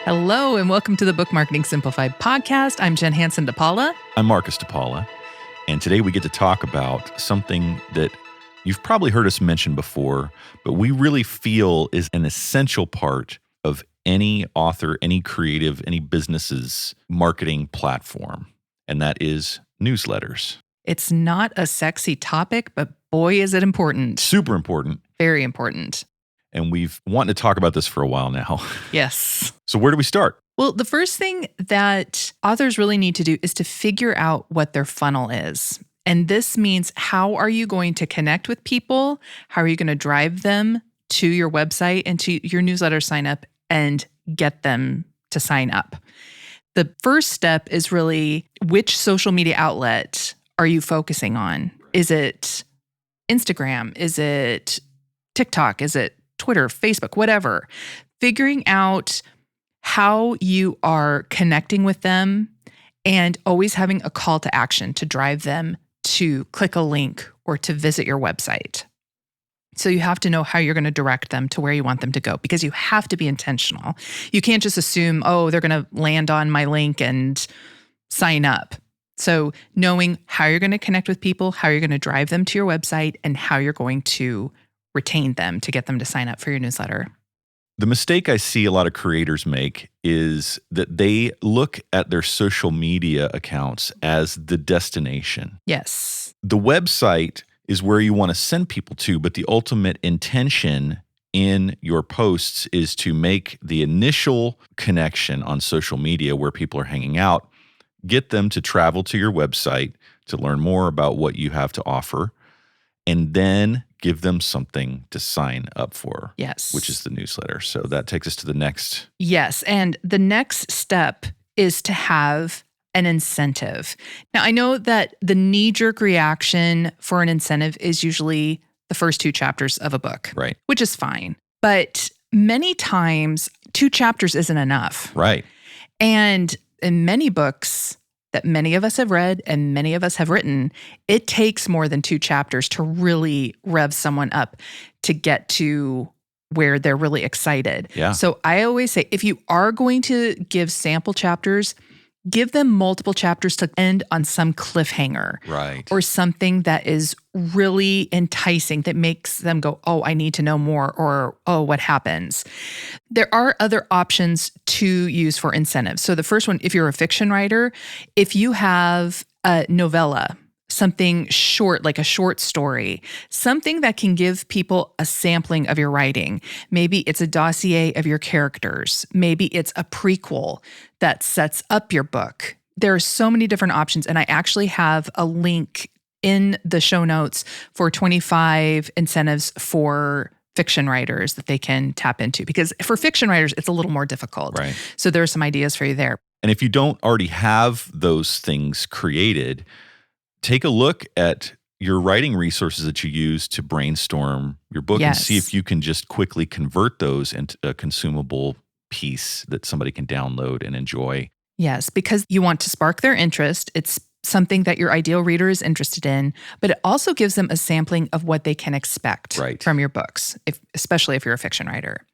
Hello, and welcome to the Book Marketing Simplified podcast. I'm Jenn Hanson-dePaula. I'm Marcus-dePaula, and today we get to talk about something that you've probably heard us mention before, but we really feel is an essential part of any author, any creative, any business's marketing platform, and that is newsletters. It's not a sexy topic, but boy, is it important. Super important. Very important. And we've wanted to talk about this for a while now. Yes. So where do we start? Well, the first thing that authors really need to do is to figure out what their funnel is. And this means, how are you going to connect with people? How are you going to drive them to your website and to your newsletter sign up and get them to sign up? The first step is really, which social media outlet are you focusing on? Is it Instagram? Is it TikTok? Is it Twitter, Facebook, whatever? Figuring out how you are connecting with them and always having a call to action to drive them to click a link or to visit your website. So you have to know how you're going to direct them to where you want them to go, because you have to be intentional. You can't just assume, oh, they're going to land on my link and sign up. So knowing how you're going to connect with people, how you're going to drive them to your website, and how you're going to retain them to get them to sign up for your newsletter. The mistake I see a lot of creators make is that they look at their social media accounts as the destination. Yes. The website is where you want to send people to, but the ultimate intention in your posts is to make the initial connection on social media where people are hanging out, get them to travel to your website to learn more about what you have to offer, and then give them something to sign up for. Yes. Which is the newsletter. So that takes us to the next. Yes. And the next step is to have an incentive. Now, I know that the knee-jerk reaction for an incentive is usually the first 2 chapters of a book. Right. Which is fine. But many times, 2 chapters isn't enough. Right. And in many books that many of us have read and many of us have written, it takes more than 2 chapters to really rev someone up to get to where they're really excited. Yeah. So I always say, if you are going to give sample chapters, give them multiple chapters to end on some cliffhanger. Right. Or something that is really enticing, that makes them go, oh, I need to know more, or, oh, what happens? There are other options to use for incentives. So the first one, if you're a fiction writer, if you have a novella, something short, like a short story, something that can give people a sampling of your writing. Maybe it's a dossier of your characters. Maybe it's a prequel that sets up your book. There are so many different options, and I actually have a link in the show notes for 25 incentives for fiction writers that they can tap into, because for fiction writers, it's a little more difficult. Right. So there are some ideas for you there. And if you don't already have those things created, take a look at your writing resources that you use to brainstorm your book. Yes. And see if you can just quickly convert those into a consumable piece that somebody can download and enjoy. Yes, because you want to spark their interest. It's something that your ideal reader is interested in, but it also gives them a sampling of what they can expect from your books, especially if you're a fiction writer.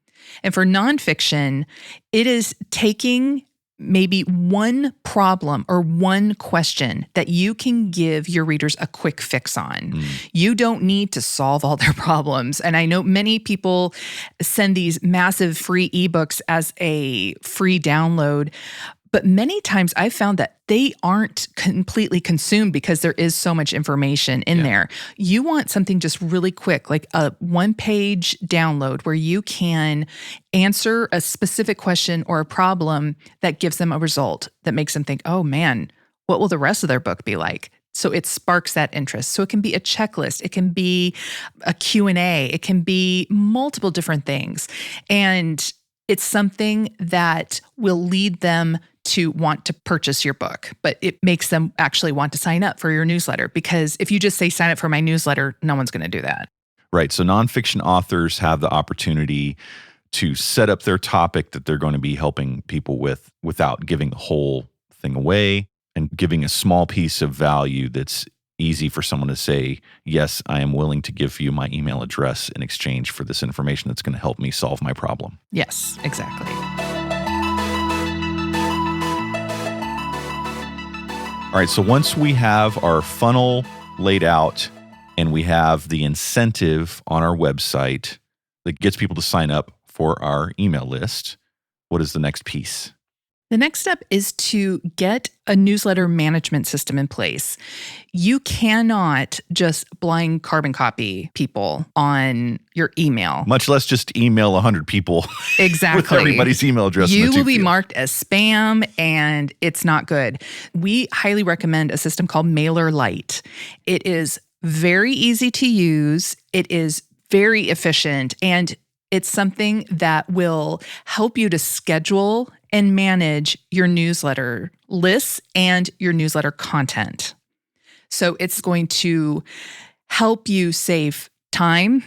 And for nonfiction, it is taking maybe one problem or one question that you can give your readers a quick fix on. You don't need to solve all their problems. And I know many people send these massive free ebooks as a free download, but many times I've found that they aren't completely consumed because there is so much information in there. You want something just really quick, like a 1-page download where you can answer a specific question or a problem that gives them a result that makes them think, oh man, what will the rest of their book be like? So it sparks that interest. So it can be a checklist. It can be a Q&A. It can be multiple different things. And it's something that will lead them to want to purchase your book, but it makes them actually want to sign up for your newsletter, because if you just say sign up for my newsletter, no one's going to do that. Right. So nonfiction authors have the opportunity to set up their topic that they're going to be helping people with without giving the whole thing away, and giving a small piece of value that's easy for someone to say, yes, I am willing to give you my email address in exchange for this information that's going to help me solve my problem. Yes, exactly. All right, so once we have our funnel laid out and we have the incentive on our website that gets people to sign up for our email list, what is the next piece? The next step is to get a newsletter management system in place. You cannot just blind carbon copy people on your email. Much less just email 100 people Exactly. with everybody's email address. You will be marked as spam, and it's not good. We highly recommend a system called MailerLite. It is very easy to use. It is very efficient, and it's something that will help you to schedule and manage your newsletter lists and your newsletter content. So it's going to help you save time,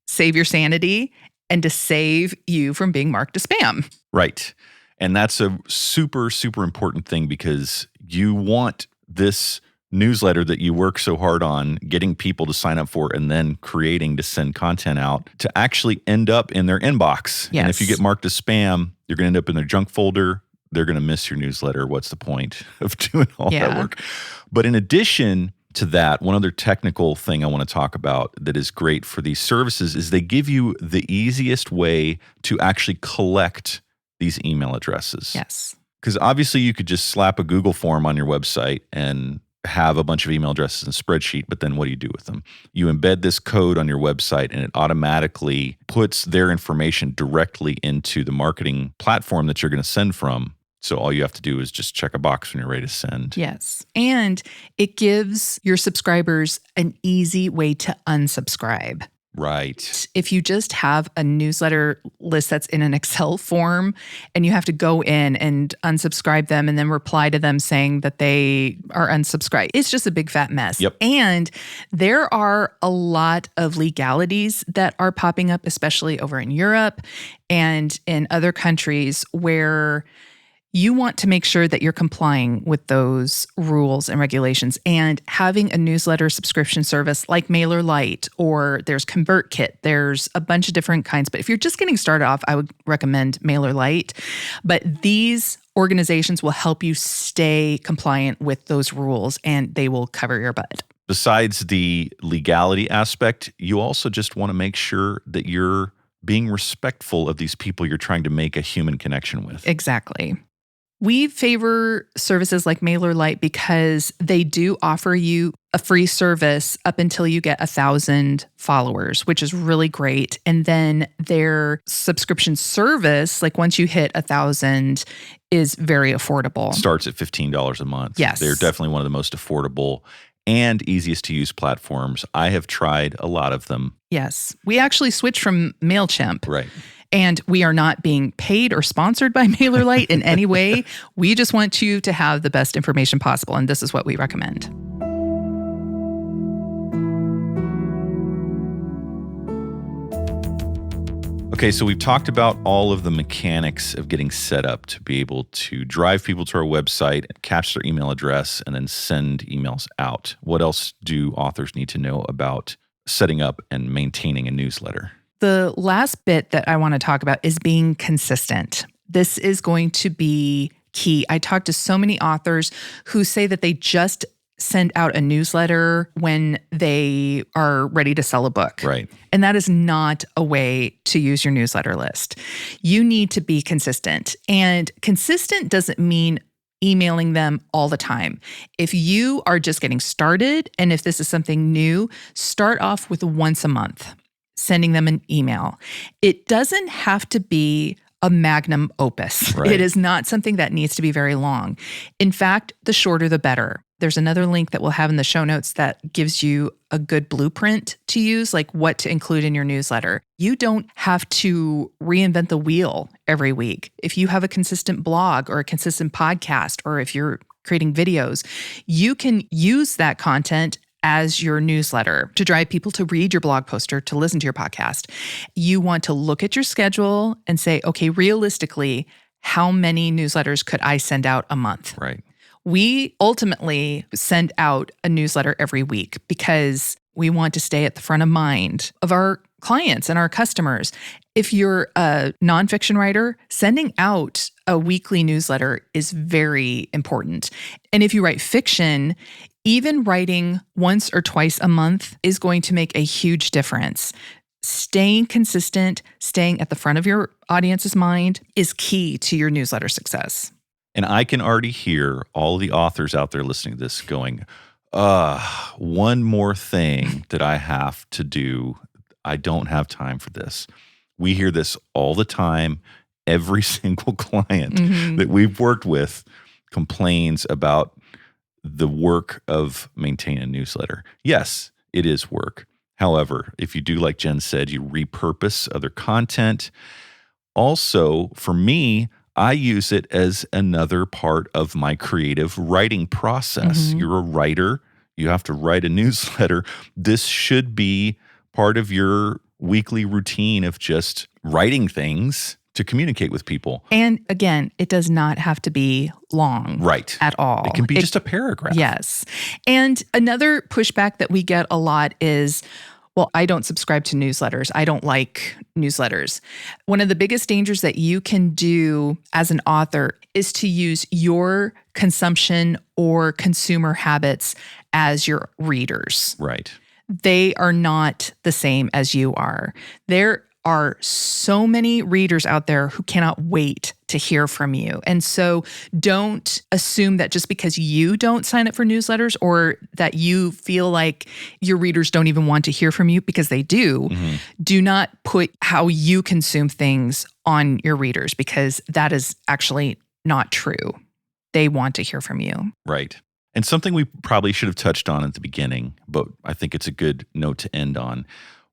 save your sanity, and to save you from being marked as spam. Right. And that's a super, super important thing, because you want this newsletter that you work so hard on getting people to sign up for and then creating to send content out to actually end up in their inbox. Yes. And if you get marked as spam, you're going to end up in their junk folder. They're going to miss your newsletter. What's the point of doing all that work? But in addition to that, one other technical thing I want to talk about that is great for these services is they give you the easiest way to actually collect these email addresses. Yes. Because obviously you could just slap a Google form on your website and have a bunch of email addresses in a spreadsheet, but then what do you do with them? You embed this code on your website and it automatically puts their information directly into the marketing platform that you're going to send from. So all you have to do is just check a box when you're ready to send. Yes. And it gives your subscribers an easy way to unsubscribe. Right. If you just have a newsletter list that's in an Excel form and you have to go in and unsubscribe them and then reply to them saying that they are unsubscribed, it's just a big fat mess. Yep. And there are a lot of legalities that are popping up, especially over in Europe and in other countries, where you want to make sure that you're complying with those rules and regulations. And having a newsletter subscription service like MailerLite, or there's ConvertKit, there's a bunch of different kinds. But if you're just getting started off, I would recommend MailerLite. But these organizations will help you stay compliant with those rules, and they will cover your butt. Besides the legality aspect, you also just want to make sure that you're being respectful of these people you're trying to make a human connection with. Exactly. We favor services like MailerLite because they do offer you a free service up until you get 1,000 followers, which is really great. And then their subscription service, like once you hit 1,000, is very affordable. Starts at $15 a month. Yes. They're definitely one of the most affordable and easiest to use platforms. I have tried a lot of them. Yes. We actually switched from MailChimp. Right. And we are not being paid or sponsored by MailerLite in any way. We just want you to have the best information possible, and this is what we recommend. Okay, so we've talked about all of the mechanics of getting set up to be able to drive people to our website, catch their email address, and then send emails out. What else do authors need to know about setting up and maintaining a newsletter? The last bit that I want to talk about is being consistent. This is going to be key. I talk to so many authors who say that they just send out a newsletter when they are ready to sell a book. Right. And that is not a way to use your newsletter list. You need to be consistent. And consistent doesn't mean emailing them all the time. If you are just getting started, and if this is something new, start off with once a month, sending them an email. It doesn't have to be a magnum opus. Right. It is not something that needs to be very long. In fact, the shorter, the better. There's another link that we'll have in the show notes that gives you a good blueprint to use, like what to include in your newsletter. You don't have to reinvent the wheel every week. If you have a consistent blog or a consistent podcast, or if you're creating videos, you can use that content as your newsletter to drive people to read your blog post or to listen to your podcast. You want to look at your schedule and say, okay, realistically, how many newsletters could I send out a month? Right. We ultimately send out a newsletter every week because we want to stay at the front of mind of our clients and our customers. If you're a nonfiction writer, sending out a a weekly newsletter is very important. And if you write fiction, even writing once or twice a month is going to make a huge difference. Staying consistent, staying at the front of your audience's mind is key to your newsletter success. And I can already hear all the authors out there listening to this going, one more thing that I have to do. I don't have time for this. We hear this all the time. Every single client that we've worked with complains about the work of maintaining a newsletter. Yes, it is work. However, if you do, like Jenn said, you repurpose other content. Also, for me, I use it as another part of my creative writing process. You're a writer. You have to write a newsletter. This should be part of your weekly routine of just writing things to communicate with people. And again, it does not have to be long at all. It can be just a paragraph. Yes. And another pushback that we get a lot is, well, I don't subscribe to newsletters. I don't like newsletters. One of the biggest dangers that you can do as an author is to use your consumption or consumer habits as your readers. Right. They are not the same as you are. There are so many readers out there who cannot wait to hear from you. And so don't assume that just because you don't sign up for newsletters or that you feel like your readers don't even want to hear from you, because they do, do not put how you consume things on your readers, because that is actually not true. They want to hear from you. Right. And something we probably should have touched on at the beginning, but I think it's a good note to end on.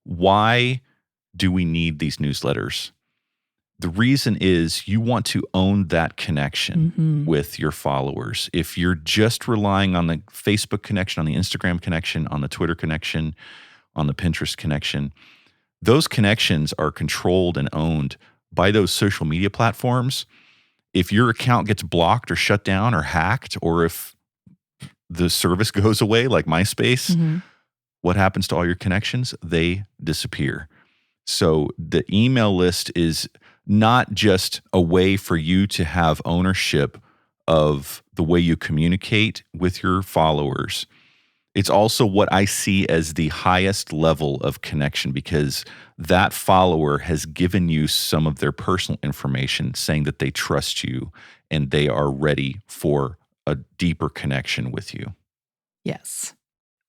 Why do we need these newsletters? The reason is you want to own that connection with your followers. If you're just relying on the Facebook connection, on the Instagram connection, on the Twitter connection, on the Pinterest connection, those connections are controlled and owned by those social media platforms. If your account gets blocked or shut down or hacked, or if the service goes away like MySpace, what happens to all your connections? They disappear. So the email list is not just a way for you to have ownership of the way you communicate with your followers. It's also what I see as the highest level of connection, because that follower has given you some of their personal information, saying that they trust you and they are ready for a deeper connection with you. Yes.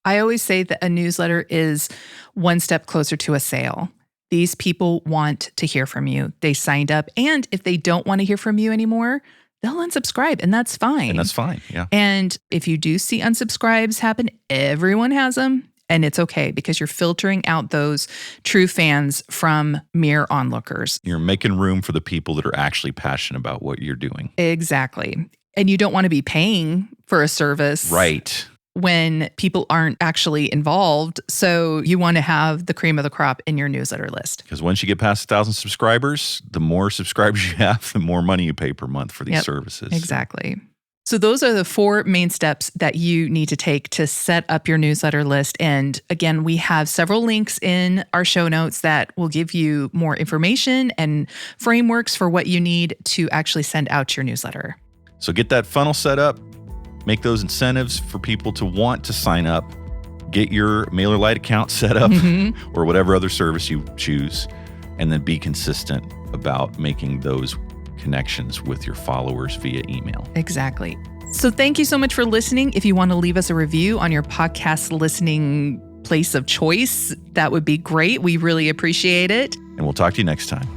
I always say that a newsletter is one step closer to a sale. These people want to hear from you. They signed up. And if they don't want to hear from you anymore, they'll unsubscribe. And that's fine. Yeah. And if you do see unsubscribes happen, everyone has them. And it's okay, because you're filtering out those true fans from mere onlookers. You're making room for the people that are actually passionate about what you're doing. Exactly. And you don't want to be paying for a service. Right. When people aren't actually involved. So you want to have the cream of the crop in your newsletter list. Because once you get past 1,000 subscribers, the more subscribers you have, the more money you pay per month for these services. Exactly. So those are the 4 main steps that you need to take to set up your newsletter list. And again, we have several links in our show notes that will give you more information and frameworks for what you need to actually send out your newsletter. So get that funnel set up. Make those incentives for people to want to sign up. Get your MailerLite account set up or whatever other service you choose, and then be consistent about making those connections with your followers via email. Exactly. So thank you so much for listening. If you want to leave us a review on your podcast listening place of choice, that would be great. We really appreciate it. And we'll talk to you next time.